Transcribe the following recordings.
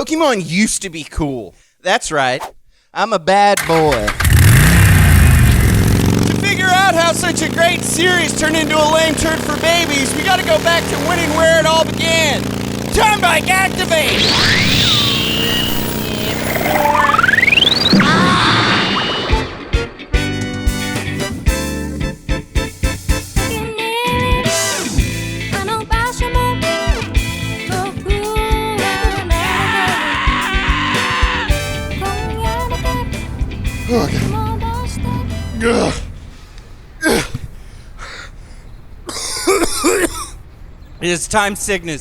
Pokemon used to be cool. That's right. I'm a bad boy. To figure out how such a great series turned into a lame turd for babies, we gotta go back to winning where it all began. Turnbike activate! It's time sickness.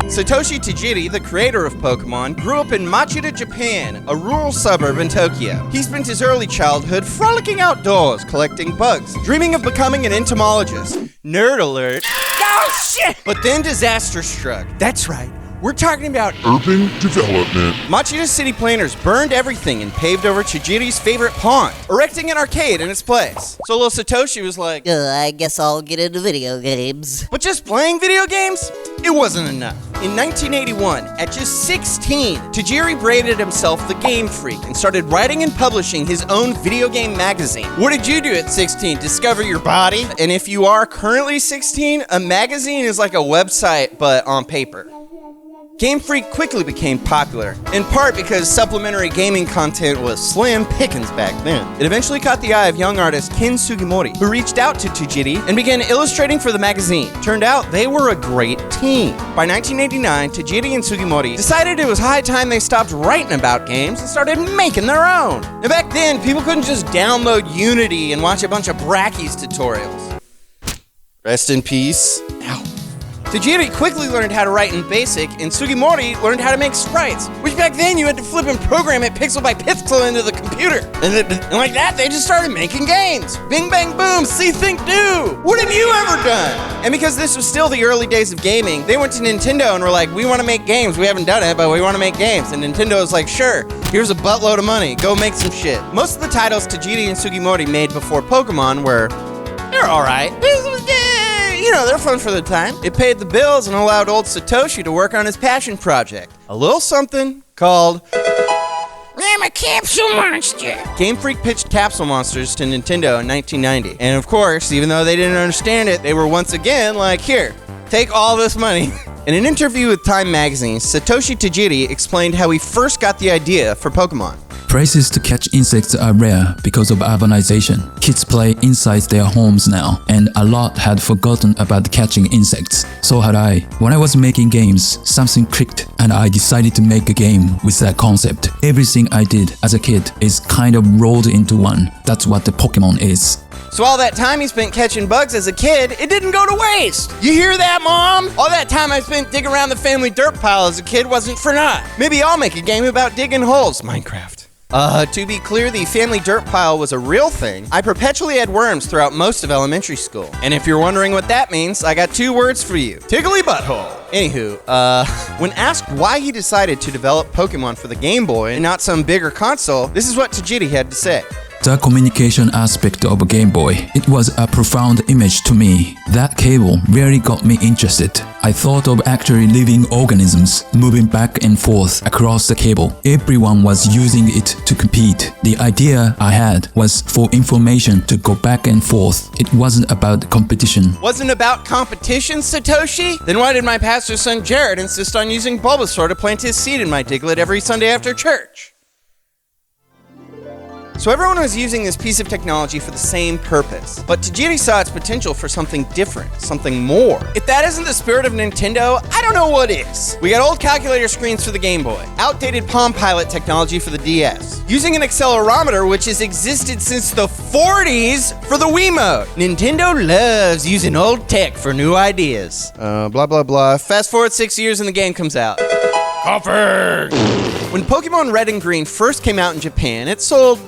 Satoshi Tajiri, the creator of Pokémon, grew up in Machida, Japan, a rural suburb in Tokyo. He spent his early childhood frolicking outdoors, collecting bugs, dreaming of becoming an entomologist. Nerd alert. Oh, shit! But then disaster struck. That's right. We're talking about urban development. Machida city planners burned everything and paved over Tajiri's favorite pond, erecting an arcade in its place. So little Satoshi was like, I guess I'll get into video games. But just playing video games? It wasn't enough. In 1981, at just 16, Tajiri branded himself the Game Freak and started writing and publishing his own video game magazine. What did you do at 16? Discover your body? And if you are currently 16, a magazine is like a website, but on paper. Game Freak quickly became popular, in part because supplementary gaming content was slim pickings back then. It eventually caught the eye of young artist Ken Sugimori, who reached out to Tajiri and began illustrating for the magazine. Turned out they were a great team. By 1989, Tajiri and Sugimori decided it was high time they stopped writing about games and started making their own. Now back then, people couldn't just download Unity and watch a bunch of Brackeys tutorials. Rest in peace. Ow. Tajiri quickly learned how to write in BASIC, and Sugimori learned how to make sprites, which back then you had to flip and program it pixel by pixel into the computer. And like that, they just started making games. Bing, bang, boom, see, think, do. What have you ever done? And because this was still the early days of gaming, they went to Nintendo and were like, we want to make games. We haven't done it, but we want to make games. And Nintendo was like, sure, here's a buttload of money. Go make some shit. Most of the titles Tajiri and Sugimori made before Pokemon were, they're all right. You know, they're fun for the time. It paid the bills and allowed old Satoshi to work on his passion project. A little something called I'm a Capsule Monster. Game Freak pitched Capsule Monsters to Nintendo in 1990. And of course, even though they didn't understand it, they were once again like, here, take all this money. In an interview with Time magazine, Satoshi Tajiri explained how he first got the idea for Pokemon. Places to catch insects are rare because of urbanization. Kids play inside their homes now, and a lot had forgotten about catching insects. So had I. When I was making games, something clicked and I decided to make a game with that concept. Everything I did as a kid is kind of rolled into one. That's what the Pokémon is. So all that time he spent catching bugs as a kid, it didn't go to waste. You hear that, Mom? All that time I spent digging around the family dirt pile as a kid wasn't for naught. Maybe I'll make a game about digging holes, Minecraft. To be clear, the family dirt pile was a real thing. I perpetually had worms throughout most of elementary school. And if you're wondering what that means, I got 2 words for you. Tickly butthole. Anywho, when asked why he decided to develop Pokemon for the Game Boy and not some bigger console, this is what Tajiri had to say. The communication aspect of a Game Boy, it was a profound image to me. That cable really got me interested. I thought of actually living organisms moving back and forth across the cable. Everyone was using it to compete. The idea I had was for information to go back and forth. It wasn't about competition. Wasn't about competition, Satoshi? Then why did my pastor's son Jared insist on using Bulbasaur to plant his seed in my Diglett every Sunday after church? So everyone was using this piece of technology for the same purpose. But Tajiri saw its potential for something different, something more. If that isn't the spirit of Nintendo, I don't know what is. We got old calculator screens for the Game Boy, outdated Palm Pilot technology for the DS, using an accelerometer which has existed since the 40s for the Wiimote. Nintendo loves using old tech for new ideas. Blah, blah, blah. Fast forward 6 years and the game comes out. Coffee! When Pokemon Red and Green first came out in Japan, it sold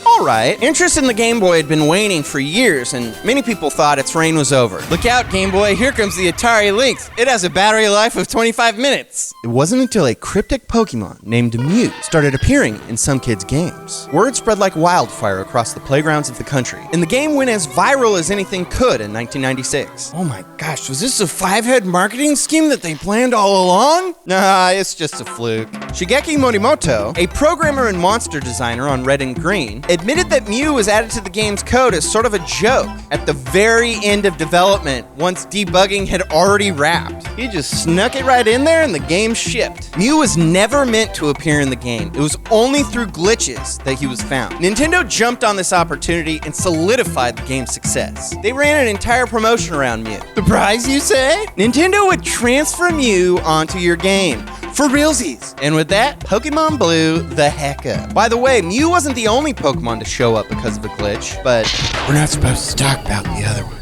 alright. Interest in the Game Boy had been waning for years, and many people thought its reign was over. Look out, Game Boy, here comes the Atari Lynx. It has a battery life of 25 minutes. It wasn't until a cryptic Pokemon named Mew started appearing in some kids' games. Word spread like wildfire across the playgrounds of the country, and the game went as viral as anything could in 1996. Oh my gosh, was this a five-head marketing scheme that they planned all along? Nah, it's just a fluke. Shigeki Morimoto, a programmer and monster designer on Red and Green, admitted that Mew was added to the game's code as sort of a joke at the very end of development, once debugging had already wrapped. He just snuck it right in there and the game shipped. Mew was never meant to appear in the game. It was only through glitches that he was found. Nintendo jumped on this opportunity and solidified the game's success. They ran an entire promotion around Mew. Surprise, you say? Nintendo would transfer Mew onto your game. For realsies. And with that, Pokemon blew the heck up. By the way, Mew wasn't the only Pokemon to show up because of a glitch, but we're not supposed to talk about the other one.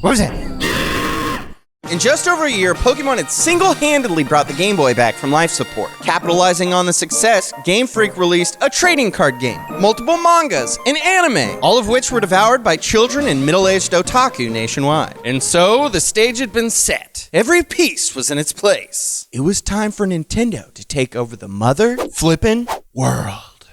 What was that? In just over a year, Pokemon had single-handedly brought the Game Boy back from life support. Capitalizing on the success, Game Freak released a trading card game, multiple mangas, and anime, all of which were devoured by children and middle-aged otaku nationwide. And so, the stage had been set. Every piece was in its place. It was time for Nintendo to take over the mother-flippin' world.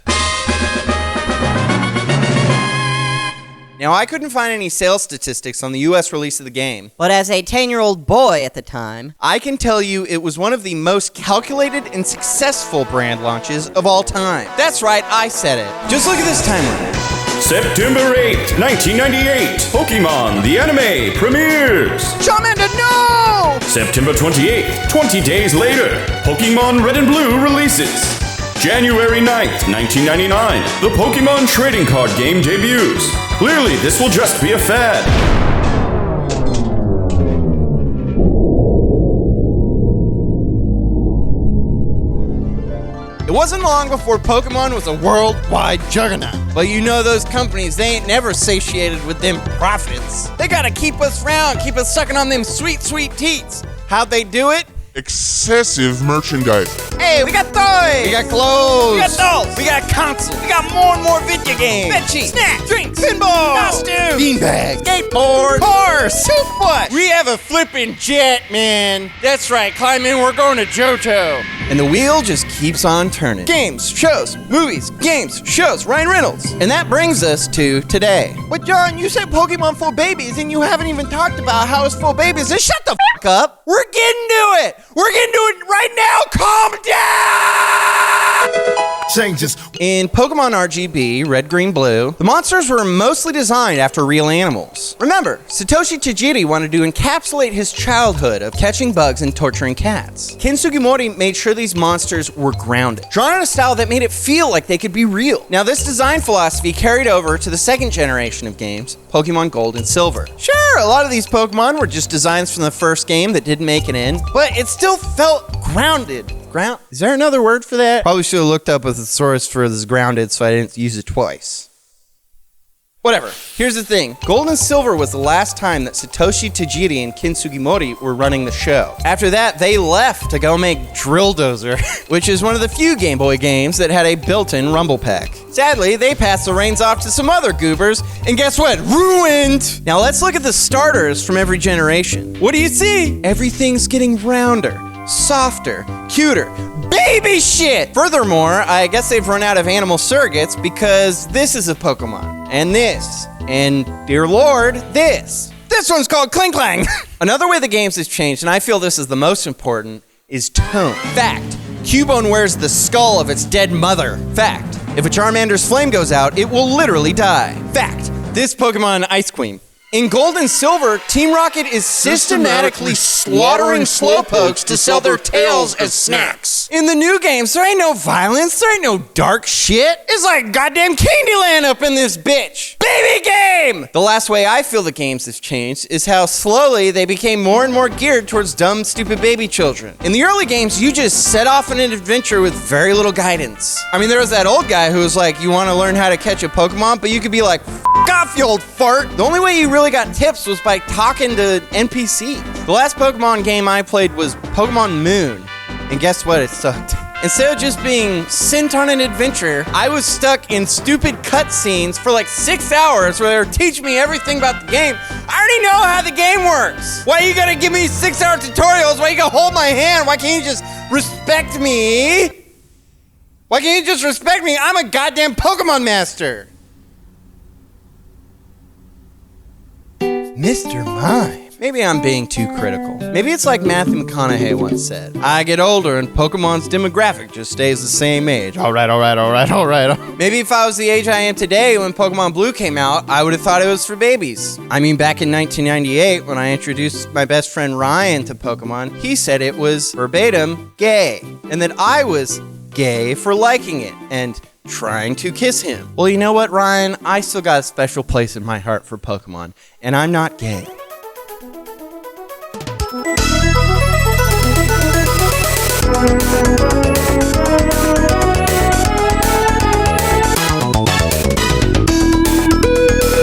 Now, I couldn't find any sales statistics on the US release of the game, But as a 10-year-old boy at the time, I can tell you it was one of the most calculated and successful brand launches of all time. That's right, I said it. Just look at this timeline. September 8th, 1998, Pokémon the anime premieres. Charmander, no! September 28th, 20 days later, Pokémon Red and Blue releases. January 9th, 1999, the Pokémon trading card game debuts. Clearly, this will just be a fad. It wasn't long before Pokemon was a worldwide juggernaut. But you know those companies, they ain't never satiated with them profits. They gotta keep us round, keep us sucking on them sweet, sweet teats. How'd they do it? Excessive merchandise. Hey, we got toys! We got clothes! We got dolls! We got consoles! We got more and more video games! Bedsheets! Snacks! Drinks! Pinball! Costumes! Beanbags! Skateboard! Cars! Soup what? We have a flippin' jet, man! That's right, climb in, we're going to Johto! And the wheel just keeps on turning. Games, shows, movies, games, shows, Ryan Reynolds. And that brings us to today. But John, you said Pokemon for babies, and you haven't even talked about how it's for babies. Then shut the f*** up! We're getting to it! We're getting to it right now! Calm down! Changes. In Pokemon RGB, Red, Green, Blue, the monsters were mostly designed after real animals. Remember, Satoshi Tajiri wanted to encapsulate his childhood of catching bugs and torturing cats. Ken Sugimori made sure these monsters were grounded, drawn in a style that made it feel like they could be real. Now, this design philosophy carried over to the second generation of games, Pokemon Gold and Silver. Sure, a lot of these Pokemon were just designs from the first game that didn't make it in, but it still felt grounded. Is there another word for that? Probably should have looked up a thesaurus for this grounded so I didn't use it twice. Whatever. Here's the thing. Gold and Silver was the last time that Satoshi Tajiri and Ken Sugimori were running the show. After that, they left to go make Drill Dozer, which is one of the few Game Boy games that had a built-in rumble pack. Sadly, they passed the reins off to some other goobers, and guess what? Ruined! Now let's look at the starters from every generation. What do you see? Everything's getting rounder, softer, cuter, baby shit! Furthermore, I guess they've run out of animal surrogates because this is a Pokemon, and this, and dear lord, this. This one's called Kling Klang! Another way the games has changed, and I feel this is the most important, is tone. Fact, Cubone wears the skull of its dead mother. Fact, if a Charmander's flame goes out, it will literally die. Fact, this Pokemon Ice Queen. In Gold and Silver, Team Rocket is systematically slaughtering Slowpokes to sell their tails as snacks. In the new games, there ain't no violence, there ain't no dark shit. It's like goddamn Candyland up in this bitch. Baby game! The last way I feel the games have changed is how slowly they became more and more geared towards dumb, stupid baby children. In the early games, you just set off on an adventure with very little guidance. I mean, there was that old guy who was like, you want to learn how to catch a Pokemon, but you could be like, f*** off, you old fart. The only way you really got tips was by talking to NPCs. The last Pokemon game I played was Pokemon Moon, and guess what? It sucked. Instead of just being sent on an adventure, I was stuck in stupid cutscenes for like 6 hours where they were teaching me everything about the game. I already know how the game works. Why you gotta give me 6-hour tutorials? Why you gotta hold my hand? Why can't you just respect me? Why can't you just respect me? I'm a goddamn Pokemon master. Mr. Mime. Maybe I'm being too critical. Maybe it's like Matthew McConaughey once said, I get older and Pokemon's demographic just stays the same age. All right. Maybe if I was the age I am today when Pokemon Blue came out, I would have thought it was for babies. I mean, back in 1998, when I introduced my best friend Ryan to Pokemon, he said it was verbatim gay, and that I was gay for liking it and trying to kiss him. Well, you know what, Ryan? I still got a special place in my heart for Pokemon, and I'm not gay.